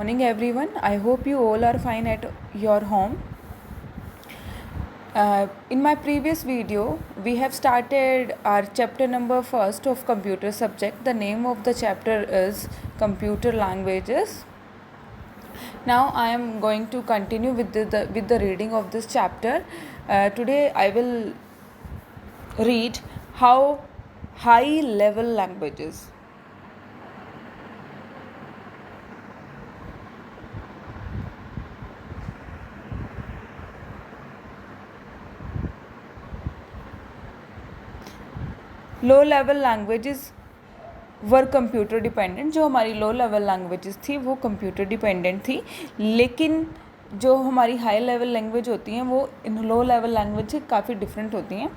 Morning everyone. I hope you all are fine at your home. In my previous video, we have started our chapter number first of computer subject. The name of the chapter is computer languages. Now I am going to continue with the reading of this chapter. Today I will read how high level languages. Low level languages were computer dependent. जो हमारी low level languages थी वो computer dependent थी, लेकिन जो हमारी high level language होती हैं वो इन लो लेवल लैंग्वेज से काफ़ी डिफरेंट होती हैं.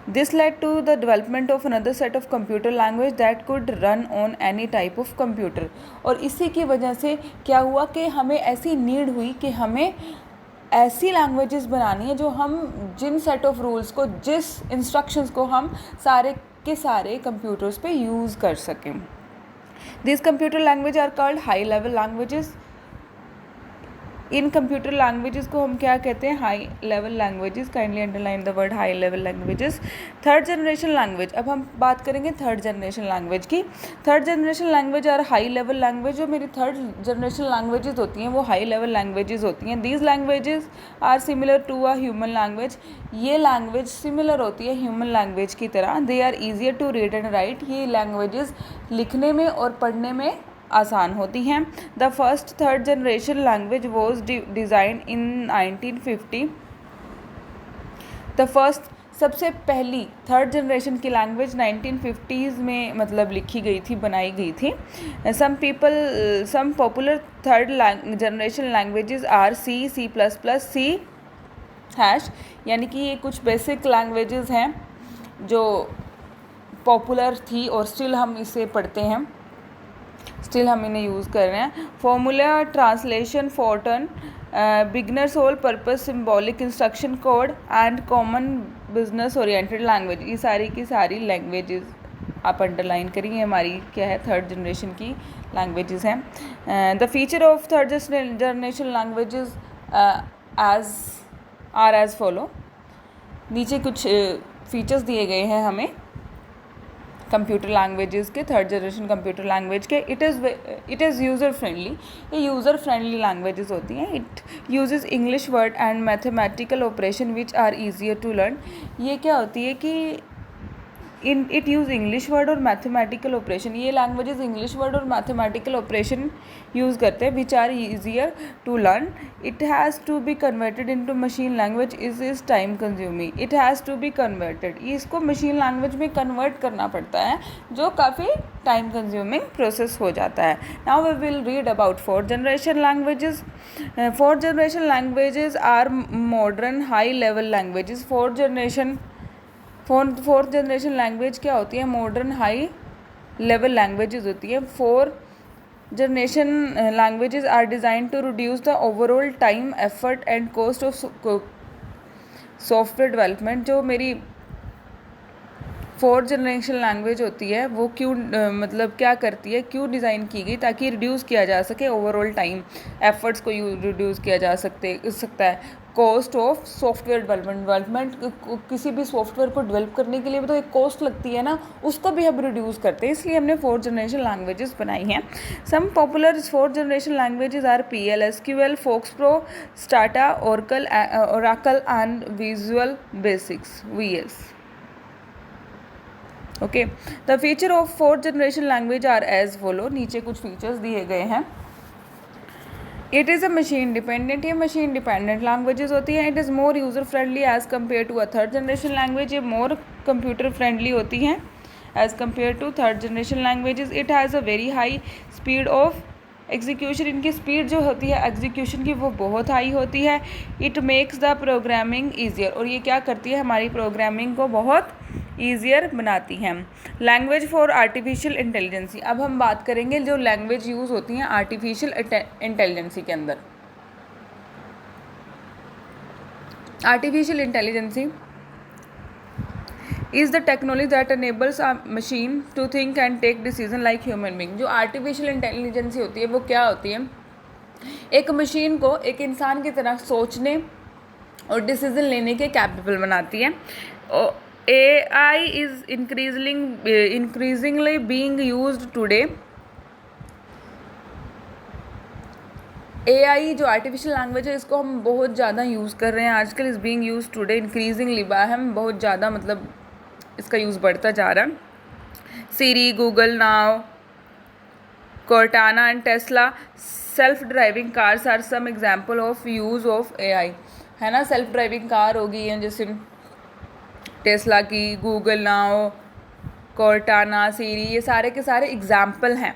This led to the development of another set of computer language that could run on any type of computer. और इसी की वजह से क्या हुआ कि हमें ऐसी नीड हुई कि हमें ऐसी लैंग्वेजेस बनानी है जो हम जिन सेट ऑफ रूल्स को, जिस इंस्ट्रक्शंस को हम सारे के सारे कंप्यूटर्स पे यूज़ कर सकें. This computer language are called high level languages. इन कंप्यूटर लैंग्वेजेस को हम क्या कहते हैं? High level languages. Kindly underline the word high level languages. Third generation language. अब हम बात करेंगे थर्ड जनरेशन लैंग्वेज की. थर्ड जनरेशन लैंग्वेज और हाई लेवल लैंग्वेज. जो मेरी थर्ड जनरेशन लैंग्वेजेस होती हैं वो हाई लेवल लैंग्वेजेस होती हैं. These languages are similar to a human language. ये लैंग्वेज सिमिलर होती है ह्यूमन लैंग्वेज की तरह. They are easier to read and write. ये लैंग्वेजेस लिखने में और पढ़ने में आसान होती हैं. The first third generation language was design in 1950. The first सबसे पहली थर्ड जनरेशन की लैंग्वेज 1950s में मतलब लिखी गई थी, बनाई गई थी. Some popular third generation languages are C, C plus plus, C hash. यानी कि ये कुछ बेसिक लैंग्वेजेस हैं जो पॉपुलर थी और स्टिल हम इसे पढ़ते हैं, स्टिल हम इन्हें यूज़ कर रहे हैं. Formula translation, Fortran, beginners whole purpose, symbolic instruction code and common business oriented language. ये सारी की सारी लैंग्वेजेस आप अंडरलाइन करिए, हमारी क्या है, थर्ड जनरेशन की लैंग्वेजेस हैं. The feature of third generation languages as follow. नीचे कुछ फीचर्स दिए गए हैं हमें कंप्यूटर लैंग्वेजेस के, थर्ड जनरेशन कंप्यूटर लैंग्वेज के. It is user friendly. ये यूज़र फ्रेंडली लैंग्वेजेस होती हैं. It uses English word and mathematical operation which are easier to learn. ये क्या होती है कि इट यूज़ इंग्लिश वर्ड और मैथमेटिकल ऑपरेशन. ये लैंग्वेजेस इंग्लिश वर्ड और मैथमेटिकल ऑपरेशन यूज़ करते हैं which are easier to learn. It has to be converted into machine language. Is time consuming. It has to be converted. इसको machine language में convert करना पड़ता है जो काफ़ी टाइम कंज्यूमिंग प्रोसेस हो जाता है. Now we will read about fourth generation languages. Fourth generation languages are modern high level languages. Fourth generation language क्या होती है? मॉडर्न हाई लेवल लैंग्वेजेस होती है. Fourth generation languages are design to reduce the overall time, effort and cost of software development. जो मेरी fourth generation language होती है वो क्यों मतलब क्या करती है, क्यों डिज़ाइन की गई? ताकि रिड्यूस किया जा सके ओवरऑल टाइम, एफर्ट्स को रिड्यूस किया जा सकता है. Cost of software development. किसी भी सॉफ्टवेयर को डेवलप करने के लिए भी तो एक कॉस्ट लगती है ना, उसको भी हम रिड्यूस करते हैं. इसलिए हमने फोर्थ जनरेशन लैंग्वेजेस बनाई हैं. Some popular fourth generation languages are PL, SQL, FoxPro, Stata, Oracle and visual basics, VS. Okay. The feature of fourth generation language are as follow. नीचे कुछ फीचर्स दिए गए हैं. It is a machine dependent. ये machine dependent languages होती हैं. It is more user friendly as compare to a third generation language. ये more computer friendly होती हैं as compare to third generation languages. It has a very high speed of execution. इनकी speed जो होती है execution की वो बहुत हाई होती है. It makes the programming easier. और ये क्या करती है? हमारी प्रोग्रामिंग को बहुत ईजियर बनाती हैं. Language for artificial intelligence. अब हम बात करेंगे जो लैंग्वेज यूज़ होती हैं आर्टिफिशियल इंटेलिजेंसी के अंदर. Artificial intelligence is the technology that enables a machine to think and take decision like human being. जो आर्टिफिशियल इंटेलिजेंसी होती है वो क्या होती है? एक मशीन को एक इंसान की तरह सोचने और डिसीजन लेने के कैपेबल बनाती है। AI is increasingly being used today. AI जो आर्टिफिशियल लैंग्वेज है, इसको हम बहुत ज़्यादा यूज़ कर रहे हैं आजकल। Is being use today increasingly, हम बहुत ज़्यादा मतलब इसका यूज़ बढ़ता जा रहा है। Siri, Google now, Cortana and Tesla self-driving cars are some example of use of AI, है ना। सेल्फ ड्राइविंग कार होगी हैं जैसे टेस्ला की, गूगल नाउ, Cortana, सीरी, ये सारे के सारे एग्जाम्पल हैं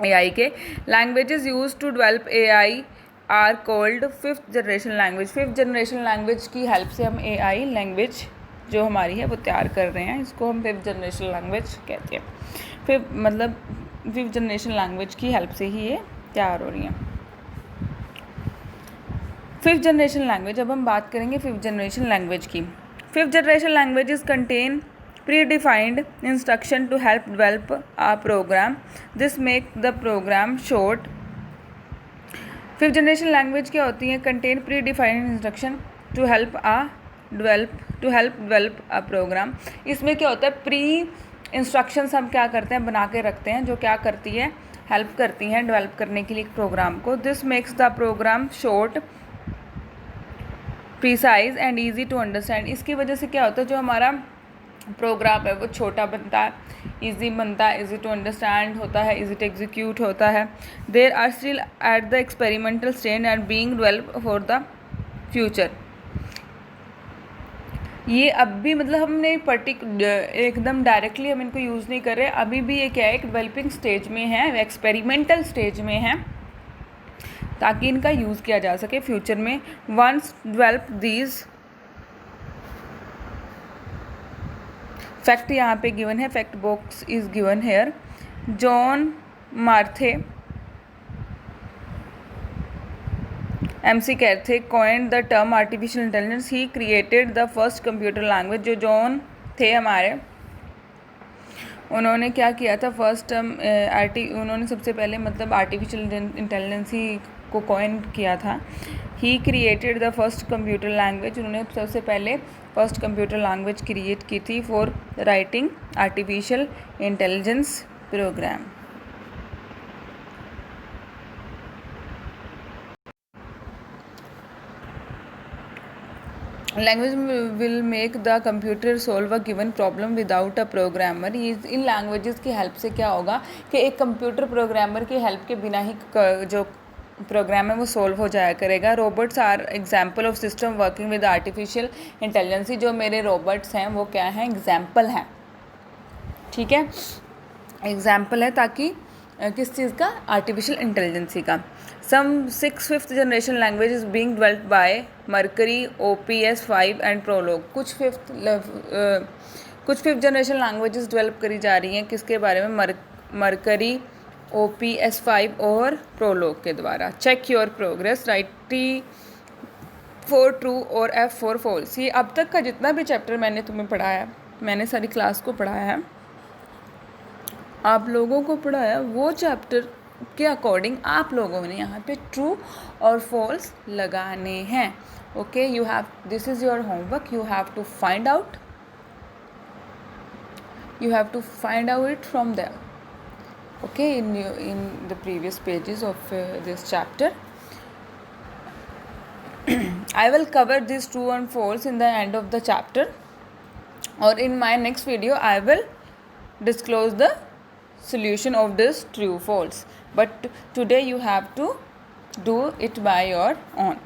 AI के। Languages use to develop AI are called fifth generation language. Fifth generation language की हेल्प से हम AI लैंग्वेज जो हमारी है वो तैयार कर रहे हैं, इसको हम फिफ्थ जनरेशन लैंग्वेज कहते हैं। फिफ्थ जनरेशन लैंग्वेज की हेल्प से ही ये तैयार हो रही हैं। फिफ्थ जनरेशन लैंग्वेज, अब हम बात करेंगे फिफ्थ जनरेशन लैंग्वेज की। Fifth generation languages contain predefined instruction to help develop a program. This make the program short. Fifth generation language क्या होती है? Contain predefined instruction to help develop a program. इसमें क्या होता है? प्री इंस्ट्रक्शंस हम क्या करते हैं? बना के रखते हैं, जो क्या करती है? हेल्प करती हैं डेवलप करने के लिए एक प्रोग्राम को। This makes the program short, precise and easy to understand. इसकी वजह से क्या होता है? जो हमारा प्रोग्राम है वो छोटा बनता है, इजी बनता है, इजी टू अंडरस्टैंड होता है, इजी टू एग्जीक्यूट होता है। There are still at the experimental stage and being develop for the future. ये अब भी मतलब हमने एकदम डायरेक्टली हम इनको यूज़ नहीं कर रहे, अभी भी ये क्या है? एक डेवलपिंग स्टेज में है, एक्सपेरिमेंटल स्टेज में है, ताकि इनका यूज़ किया जा सके फ्यूचर में। वंस डेवलप दीज फैक्ट यहाँ पे गिवन है, fact box is given here. John मार्थे MC Carthy coined the term artificial intelligence. He created the first computer language. जो जॉन थे हमारे, उन्होंने क्या किया था? फर्स्ट टर्म उन्होंने सबसे पहले मतलब आर्टिफिशियल इंटेलिजेंस ही को कॉइन किया था। ही created the first computer language. उन्होंने सबसे पहले फर्स्ट कंप्यूटर लैंग्वेज क्रिएट की थी for writing artificial intelligence programme. Language will make the computer solve a given problem without a programmer. In languages की help से क्या होगा कि एक कंप्यूटर प्रोग्रामर की हेल्प के बिना ही जो प्रोग्राम है वो सोल्व हो जाया करेगा। Robots are example of system working with artificial intelligence. जो मेरे रोबोट्स हैं वो क्या हैं? एग्जाम्पल हैं, ठीक है, एग्जाम्पल है, ताकि किस चीज़ का? आर्टिफिशियल इंटेलिजेंसी का। Some 6 fifth generation language is being developed by Mercury, OPS 5 and Prolog. कुछ फिफ्थ जनरेशन लैंग्वेजेस डेवलप करी जा रही हैं, किसके बारे में? मर्करी, OPS 5 और प्रोलॉग के द्वारा। Check your progress, write T4 true और F4 फॉल्स। ये अब तक का जितना भी चैप्टर मैंने तुम्हें पढ़ाया, मैंने सारी क्लास को पढ़ाया है, आप लोगों को पढ़ाया, वो चैप्टर के अकॉर्डिंग आप लोगों ने यहाँ पे ट्रू और फॉल्स लगाने हैं। Okay, you have, this is your homework, you have to find out it from there, okay, in the previous pages of this chapter. I will cover these true and false in the end of the chapter, or in my next video I will disclose the solution of this true false, but today you have to do it by your own.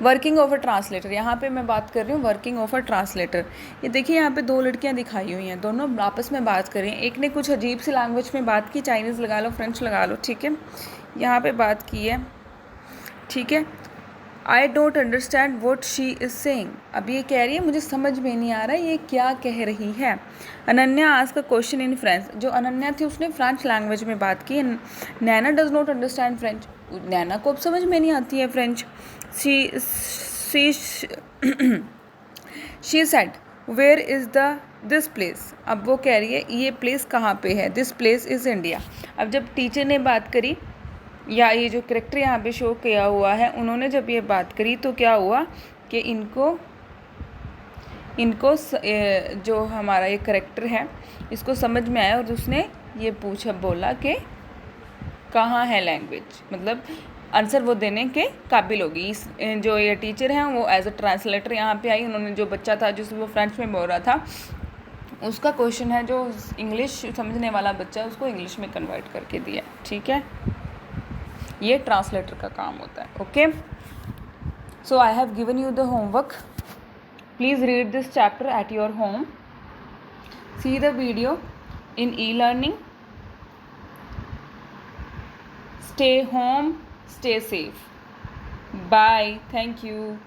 Working of a translator, यहाँ पे मैं बात कर रही हूँ working of a translator. ये देखिए यहाँ पे दो लड़कियाँ दिखाई हुई हैं, दोनों आपस में बात कर रही हैं। एक ने कुछ अजीब सी लैंग्वेज में बात की, चाइनीज़ लगा लो, फ्रेंच लगा लो, ठीक है, यहाँ पे बात की है, ठीक है। I don't understand what she is saying. अब ये कह रही है मुझे समझ में नहीं आ रहा ये क्या कह रही है। Ananya ask a question in French. जो अनन्या थी उसने फ्रेंच लैंग्वेज में बात की। Naina does not understand French. Naina को अब समझ में नहीं आती है French. She said where is this place. अब वो कह रही है ये प्लेस कहाँ पे है। This place is India. अब जब टीचर ने बात करी या ये जो करेक्टर यहाँ पे शो किया हुआ है, उन्होंने जब ये बात करी तो क्या हुआ कि इनको जो हमारा ये करेक्टर है इसको समझ में आया और उसने ये बोला कि कहाँ है लैंग्वेज, मतलब आंसर वो देने के काबिल होगी। इस जो ये टीचर हैं वो एज अ ट्रांसलेटर यहाँ पे आई। उन्होंने जो बच्चा था जिसको वो फ्रेंच में बोल रहा था, उसका क्वेश्चन है जो इंग्लिश समझने वाला बच्चा है उसको इंग्लिश में कन्वर्ट करके दिया। ठीक है, ये ट्रांसलेटर का काम होता है। Okay, so I have given you the homework, please read this chapter at your home, see the video in e-learning, stay home, stay safe, bye, thank you.